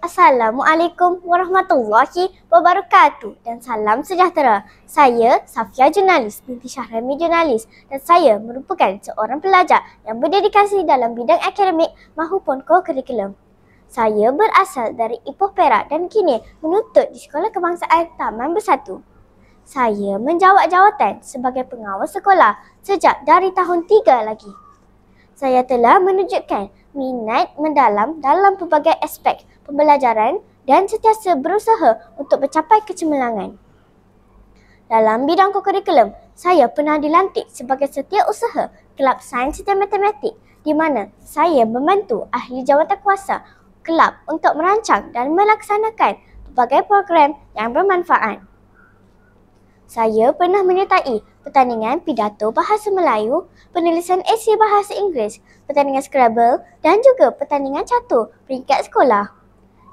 Assalamualaikum warahmatullahi wabarakatuh dan salam sejahtera. Saya Safia Jurnalis binti Syahrami Jurnalis dan saya merupakan seorang pelajar yang berdedikasi dalam bidang akademik maupun co-curriculum. Saya berasal dari Ipoh Perak dan kini menuntut di Sekolah Kebangsaan Taman Bersatu. Saya menjawat jawatan sebagai pengawas sekolah sejak dari tahun 3 lagi. Saya telah menunjukkan minat mendalam dalam pelbagai aspek pembelajaran dan sentiasa berusaha untuk mencapai kecemerlangan. Dalam bidang co-curriculum, saya pernah dilantik sebagai setiausaha Kelab Sains dan Matematik di mana saya membantu ahli jawatankuasa kelab untuk merancang dan melaksanakan pelbagai program yang bermanfaat. Saya pernah menyertai pertandingan pidato bahasa Melayu, penulisan esei bahasa Inggeris, pertandingan Scrabble dan juga pertandingan catur peringkat sekolah.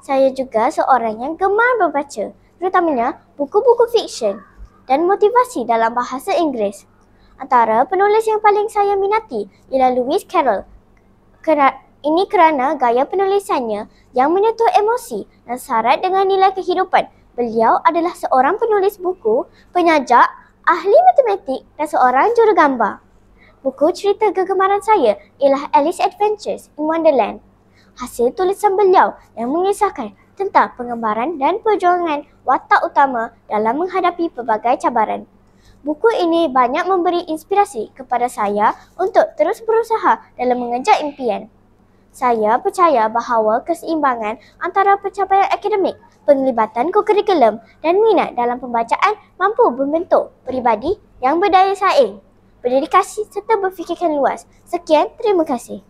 Saya juga seorang yang gemar membaca, terutamanya buku-buku fiksyen dan motivasi dalam bahasa Inggeris. Antara penulis yang paling saya minati ialah Lewis Carroll. Ini kerana gaya penulisannya yang menyentuh emosi dan syarat dengan nilai kehidupan. Beliau adalah seorang penulis buku, penyajak, ahli matematik dan seorang jurugambar. Buku cerita kegemaran saya ialah Alice Adventures in Wonderland. Hasil tulisan beliau yang mengisahkan tentang pengembaraan dan perjuangan watak utama dalam menghadapi pelbagai cabaran. Buku ini banyak memberi inspirasi kepada saya untuk terus berusaha dalam mengejar impian. Saya percaya bahawa keseimbangan antara pencapaian akademik, penglibatan co-curriculum dan minat dalam pembacaan mampu membentuk peribadi yang berdaya saing, berdedikasi serta berfikirkan luas. Sekian, terima kasih.